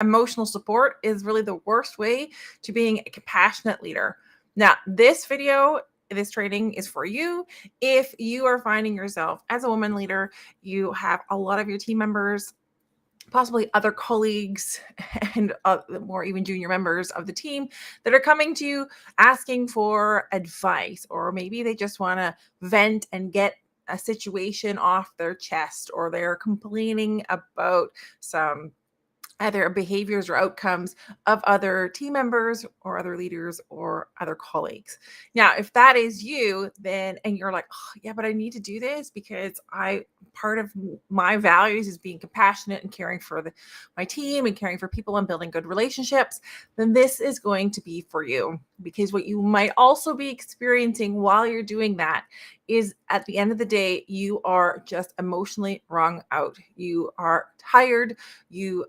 emotional support is really the worst way to being a compassionate leader. Now, this training is for you. If you are finding yourself as a woman leader, you have a lot of your team members, possibly other colleagues and more even junior members of the team that are coming to you asking for advice, or maybe they just want to vent and get a situation off their chest, or they're complaining about some either behaviors or outcomes of other team members or other leaders or other colleagues. Now, if that is you, then, and you're like, oh, yeah, but I need to do this because part of my values is being compassionate and caring for my team and caring for people and building good relationships, then this is going to be for you. Because what you might also be experiencing while you're doing that is, at the end of the day, you are just emotionally wrung out. You are tired. You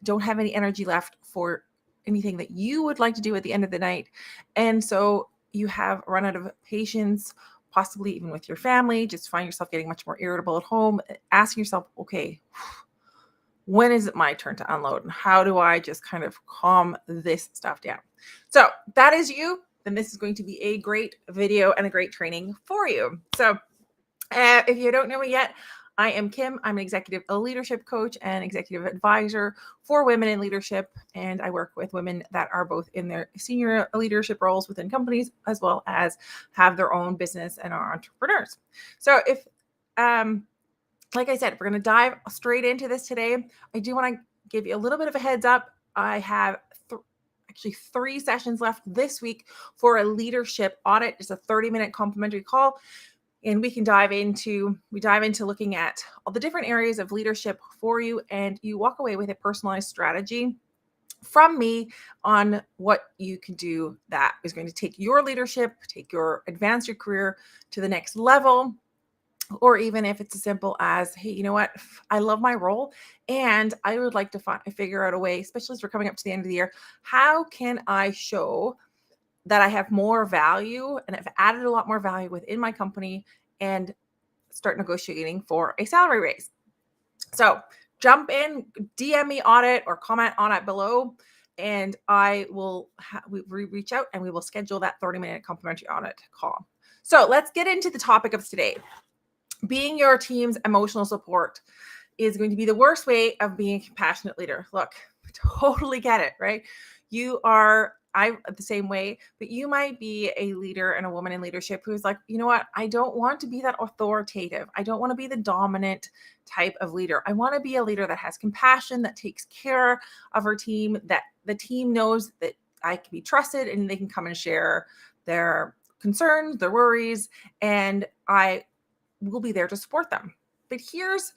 don't have any energy left for anything that you would like to do at the end of the night. And so you have run out of patience, possibly even with your family, just find yourself getting much more irritable at home, asking yourself, okay, when is it my turn to unload? And how do I just kind of calm this stuff down? So that is you, then this is going to be a great video and a great training for you. So if you don't know me yet, I am Kim. I'm an executive leadership coach and executive advisor for women in leadership. And I work with women that are both in their senior leadership roles within companies, as well as have their own business and are entrepreneurs. So if, like I said, we're going to dive straight into this today. I do want to give you a little bit of a heads up. I have actually 3 sessions left this week for a leadership audit. It's a 30-minute complimentary call. And we dive into looking at all the different areas of leadership for you, and you walk away with a personalized strategy from me on what you can do that is going to take your leadership, advance your career to the next level. Or even if it's as simple as, hey, you know what? I love my role and I would like to figure out a way, especially as we're coming up to the end of the year, how can I show that I have more value and I've added a lot more value within my company and start negotiating for a salary raise. So jump in, DM me Audit or comment on it below, and I will reach out and we will schedule that 30-minute complimentary audit call. So let's get into the topic of today. Being your team's emotional support is going to be the worst way of being a compassionate leader. Look, I totally get it, right? I'm the same way, but you might be a leader and a woman in leadership who's like, you know what? I don't want to be that authoritative. I don't want to be the dominant type of leader. I want to be a leader that has compassion, that takes care of her team, that the team knows that I can be trusted and they can come and share their concerns, their worries, and I will be there to support them. But here's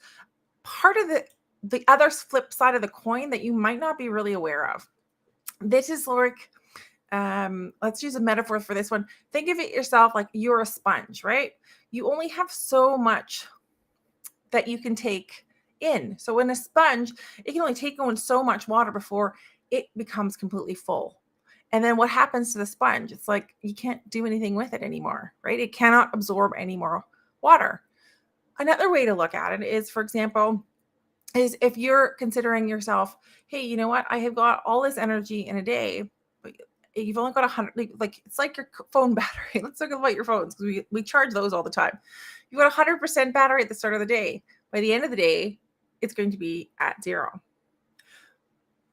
part of the other flip side of the coin that you might not be really aware of. This is like, let's use a metaphor for this one. Think of it yourself like you're a sponge, right? You only have so much that you can take in. So in a sponge, it can only take on so much water before it becomes completely full. And then what happens to the sponge? It's like you can't do anything with it anymore, right? It cannot absorb any more water. Another way to look at it is, for example, is if you're considering yourself, hey, you know what? I have got all this energy in a day, but you've only got 100, like it's like your phone battery. Let's talk about your phones because we charge those all the time. You've got 100% battery at the start of the day. By the end of the day, it's going to be at 0.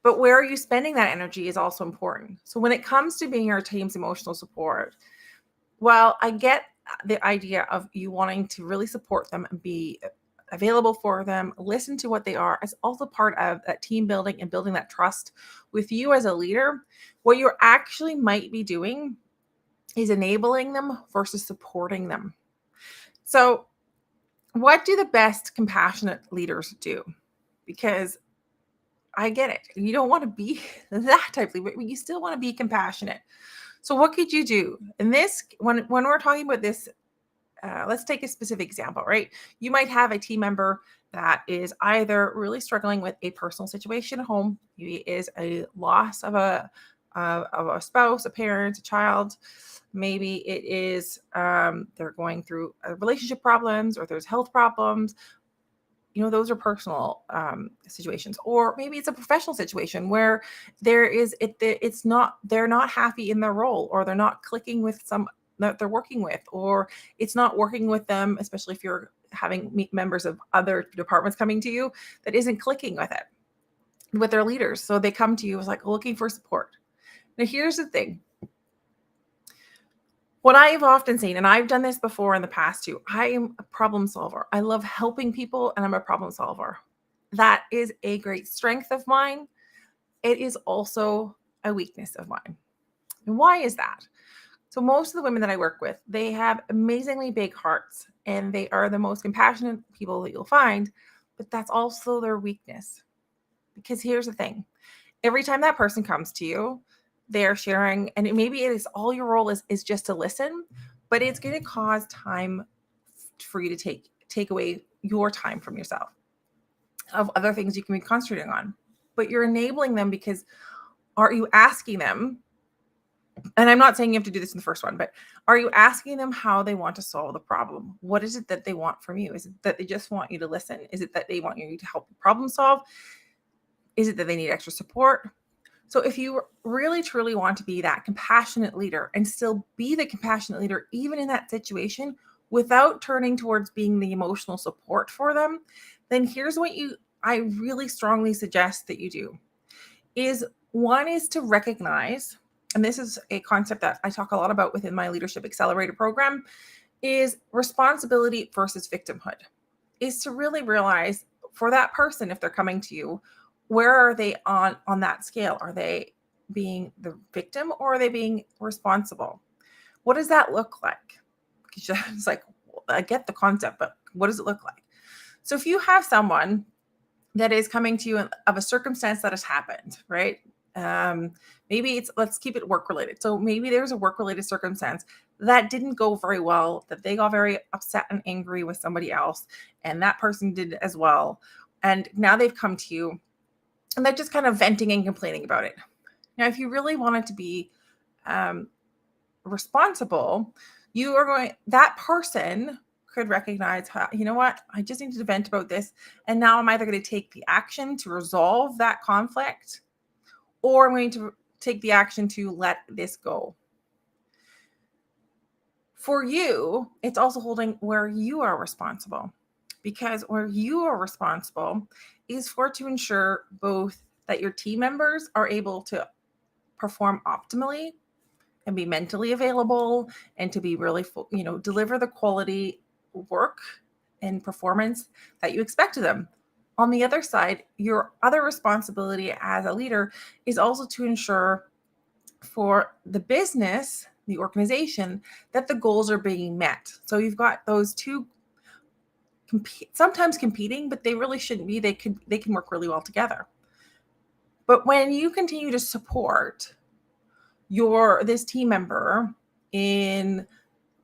But where are you spending that energy is also important. So when it comes to being your team's emotional support, well, I get the idea of you wanting to really support them and be available for them, listen to what they are, as also part of that team building and building that trust with you as a leader. What you actually might be doing is enabling them versus supporting them. So what do the best compassionate leaders do? Because I get it. You don't want to be that type of leader, but you still want to be compassionate. So what could you do? And this, when we're talking about this, let's take a specific example, right? You might have a team member that is either really struggling with a personal situation at home. Maybe it is a loss of a spouse, a parent, a child. Maybe it is they're going through relationship problems, or there's health problems. those are personal situations, or maybe it's a professional situation where they're not happy in their role, or they're not clicking with some that they're working with, or it's not working with them, especially if you're having members of other departments coming to you that isn't clicking with their leaders. So they come to you as like looking for support. Now, here's the thing. What I've often seen, and I've done this before in the past too, I am a problem solver. I love helping people, and I'm a problem solver. That is a great strength of mine. It is also a weakness of mine. And why is that? So most of the women that I work with, they have amazingly big hearts, and they are the most compassionate people that you'll find, but that's also their weakness. Because here's the thing. Every time that person comes to you, they're sharing, and maybe it is all your role is just to listen, but it's going to cause time for you to take away your time from yourself of other things you can be concentrating on. But you're enabling them, because are you asking them, and I'm not saying you have to do this in the first one, but are you asking them how they want to solve the problem? What is it that they want from you? Is it that they just want you to listen? Is it that they want you to help problem solve? Is it that they need extra support? So if you really truly want to be that compassionate leader and still be the compassionate leader, even in that situation, without turning towards being the emotional support for them, then here's what I really strongly suggest that you do one is to recognize, and this is a concept that I talk a lot about within my Leadership Accelerator program, is responsibility versus victimhood, is to really realize for that person, if they're coming to you, where are they on that scale? Are they being the victim, or are they being responsible? What does that look like? It's like, I get the concept, but what does it look like? So if you have someone that is coming to you of a circumstance that has happened, right? Maybe let's keep it work related. So maybe there's a work related circumstance that didn't go very well, that they got very upset and angry with somebody else, and that person did as well. And now they've come to you, and they're just kind of venting and complaining about it. Now, if you really wanted to be responsible, that person could recognize, you know what, I just need to vent about this. And now I'm either going to take the action to resolve that conflict, or I'm going to take the action to let this go. For you, it's also holding where you are responsible, because where you are responsible is to ensure both that your team members are able to perform optimally and be mentally available, and to be really, deliver the quality work and performance that you expect of them. On the other side, your other responsibility as a leader is also to ensure for the business, the organization, that the goals are being met. So you've got those two sometimes competing, but they really shouldn't be. They can work really well together. But when you continue to support this team member in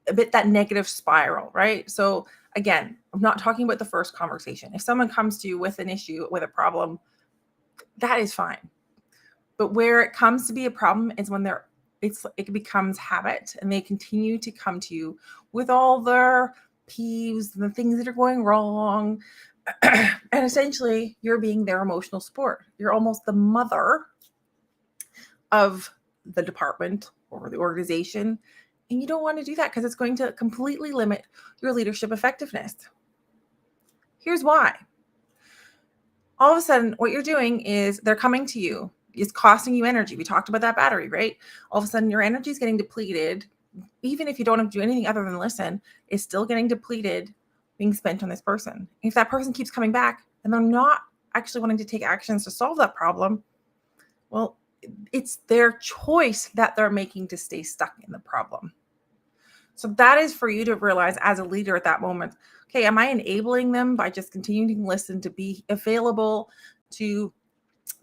a bit that negative spiral, right? So again, I'm not talking about the first conversation. If someone comes to you with an issue, with a problem, that is fine. But where it comes to be a problem is when it becomes habit, and they continue to come to you with all their peeves and the things that are going wrong. And essentially, you're being their emotional support. You're almost the mother of the department or the organization. And you don't want to do that, because it's going to completely limit your leadership effectiveness. Here's why. All of a sudden, what you're doing is they're coming to you. It's costing you energy. We talked about that battery, right? All of a sudden, your energy is getting depleted. Even if you don't have to do anything other than listen, it's still getting depleted, being spent on this person. If that person keeps coming back and they're not actually wanting to take actions to solve that problem, well, it's their choice that they're making to stay stuck in the problem. So that is for you to realize as a leader at that moment, okay, am I enabling them by just continuing to listen, to be available, to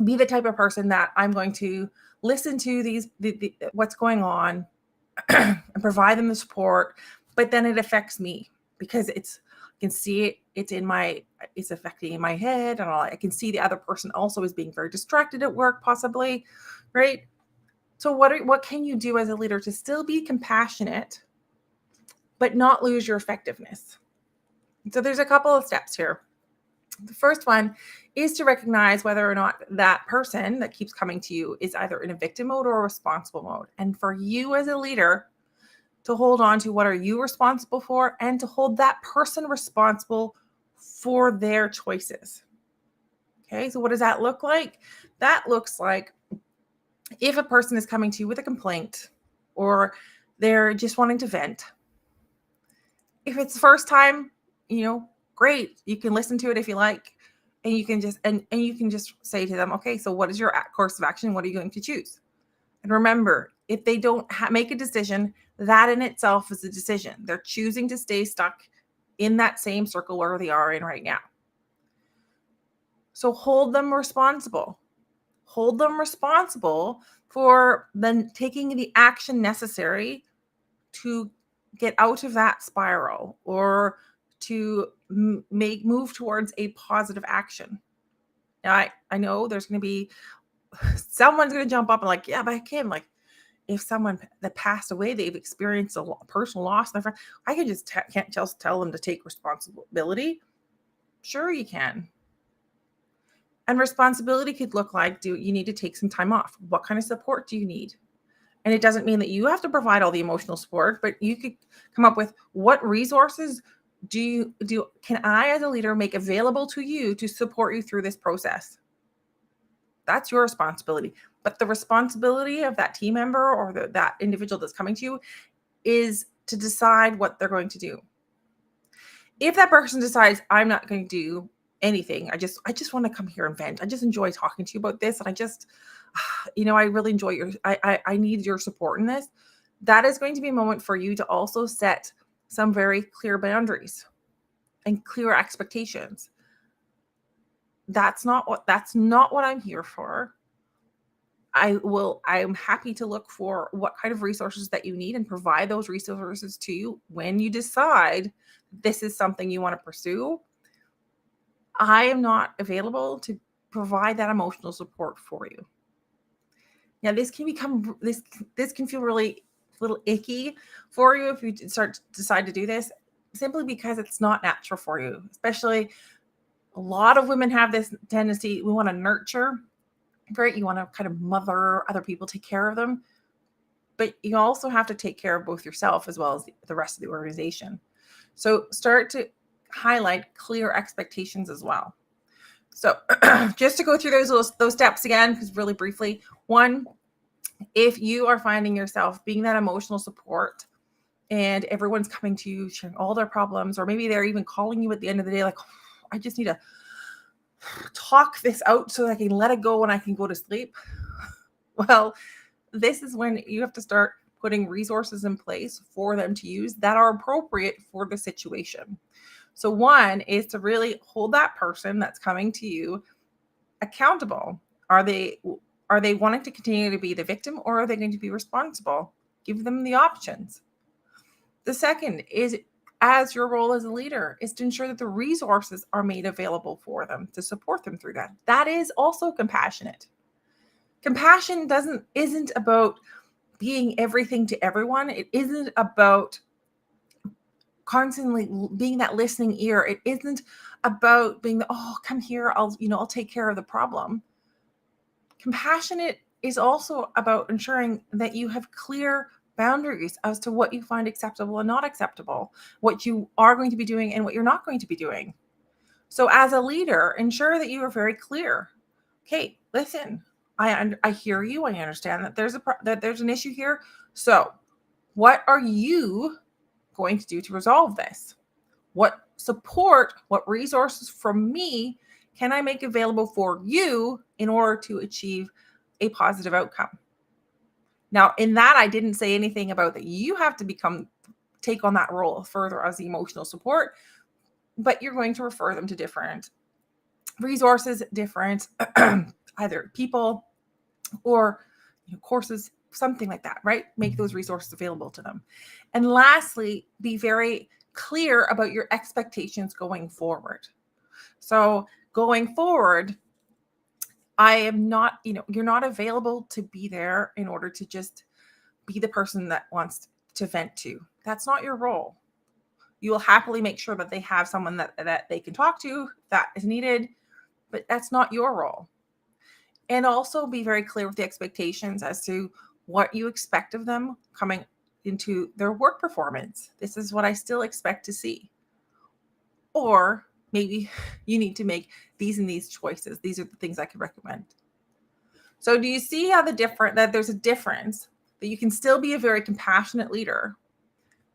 be the type of person that I'm going to listen to what's going on and provide them the support, but then it affects me, because I can see it's affecting my head, and I can see the other person also is being very distracted at work, possibly, right? So what can you do as a leader to still be compassionate, but not lose your effectiveness? So there's a couple of steps here. The first one is to recognize whether or not that person that keeps coming to you is either in a victim mode or a responsible mode. And for you as a leader to hold on to what are you responsible for and to hold that person responsible for their choices. Okay, so what does that look like? That looks like if a person is coming to you with a complaint or they're just wanting to vent. If it's the first time, great. You can listen to it if you like. And you can just say to them, okay, so what is your course of action? What are you going to choose? And remember, if they don't make a decision, that in itself is a decision. They're choosing to stay stuck in that same circle where they are in right now. So hold them responsible. Hold them responsible for then taking the action necessary to get out of that spiral or to move towards a positive action. Now, I know there's going to be someone's going to jump up and like, yeah, but Kim, like if someone that passed away, they've experienced a personal loss, I can just can't just tell them to take responsibility. Sure, you can. And responsibility could look like, do you need to take some time off? What kind of support do you need? And it doesn't mean that you have to provide all the emotional support, but you could come up with what resources can I as a leader make available to you to support you through this process? That's your responsibility. But the responsibility of that team member or that individual that's coming to you is to decide what they're going to do. If that person decides, I'm not going to do anything, I just want to come here and vent. I just enjoy talking to you about this. And I really enjoy I need your support in this. That is going to be a moment for you to also set some very clear boundaries and clear expectations. That's not what I'm here for. I'm happy to look for what kind of resources that you need and provide those resources to you when you decide this is something you want to pursue. I am not available to provide that emotional support for you. Now, this can feel really a little icky for you if you decide to do this, simply because it's not natural for you. Especially a lot of women have this tendency, we want to nurture, right? You want to kind of mother other people, take care of them. But you also have to take care of both yourself as well as the rest of the organization. So start to highlight clear expectations as well. So just to go through those steps again, because really briefly, one, if you are finding yourself being that emotional support and everyone's coming to you, sharing all their problems, or maybe they're even calling you at the end of the day, like, I just need to talk this out so I can let it go and I can go to sleep. Well, this is when you have to start putting resources in place for them to use that are appropriate for the situation. So one is to really hold that person that's coming to you accountable. Are they wanting to continue to be the victim, or are they going to be responsible? Give them the options. The second is, as your role as a leader, is to ensure that the resources are made available for them to support them through that. That is also compassionate. Compassion isn't about being everything to everyone. It isn't about constantly being that listening ear. It isn't about being come here, I'll take care of the problem. Compassionate is also about ensuring that you have clear boundaries as to what you find acceptable and not acceptable, what you are going to be doing and what you're not going to be doing. So as a leader, ensure that you are very clear. Okay, listen, I hear you. I understand that there's an issue here. So what are you going to do to resolve this? What support, what resources from me can I make available for you in order to achieve a positive outcome? Now, in that, I didn't say anything about that you have to take on that role further as the emotional support, but you're going to refer them to different resources, different either people or courses, something like that, right? Make those resources available to them. And lastly, be very clear about your expectations going forward. So going forward, I am not, you're not available to be there in order to just be the person that wants to vent to. That's not your role. You will happily make sure that they have someone that they can talk to that is needed, but that's not your role. And also be very clear with the expectations as to what you expect of them coming into their work performance. This is what I still expect to see. Or maybe you need to make these and these choices. These are the things I could recommend. So do you see how that there's a difference, that you can still be a very compassionate leader,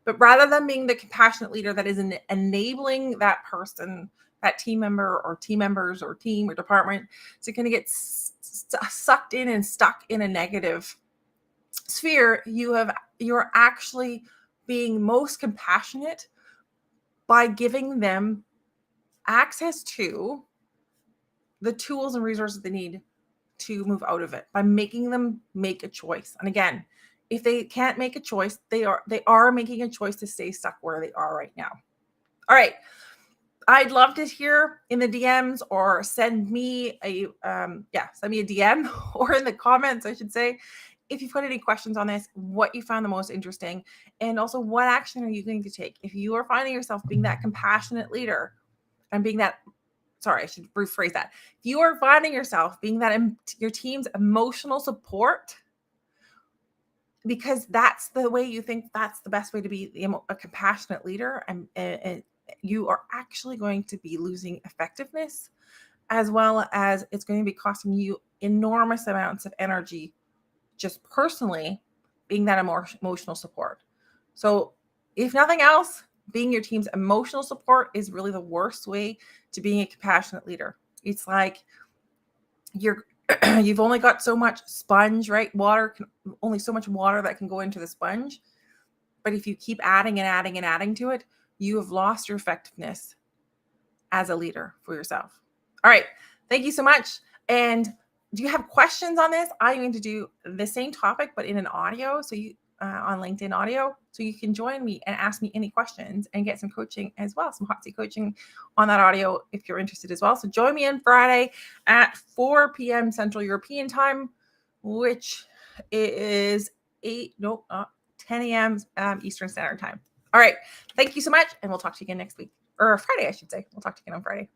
but rather than being the compassionate leader that is enabling that person, that team member or team members or team or department to kind of get sucked in and stuck in a negative sphere, you're actually being most compassionate by giving them access to the tools and resources they need to move out of it, by making them make a choice. And again, if they can't make a choice, they are making a choice to stay stuck where they are right now. All right. I'd love to hear in the DMs, or send me a DM or in the comments, I should say, if you've got any questions on this, what you found the most interesting, and also what action are you going to take if you are finding yourself being that compassionate leader and being that, sorry, I should rephrase that. If you are finding yourself being that your team's emotional support, because that's the way you think that's the best way to be a compassionate leader, and you are actually going to be losing effectiveness, as well as it's going to be costing you enormous amounts of energy just personally being that emotional support. So if nothing else, being your team's emotional support is really the worst way to being a compassionate leader. It's like you've only got so much sponge, right? Only so much water that can go into the sponge. But if you keep adding and adding and adding to it, you have lost your effectiveness as a leader for yourself. All right. Thank you so much. And do you have questions on this? I'm going to do the same topic, but in an audio. So you on LinkedIn audio. So you can join me and ask me any questions and get some coaching as well, some hot seat coaching on that audio if you're interested as well. So join me on Friday at 4 p.m. Central European time, which is 10 a.m. Eastern Standard Time. All right. Thank you so much. And we'll talk to you again next week, or Friday, I should say. We'll talk to you again on Friday.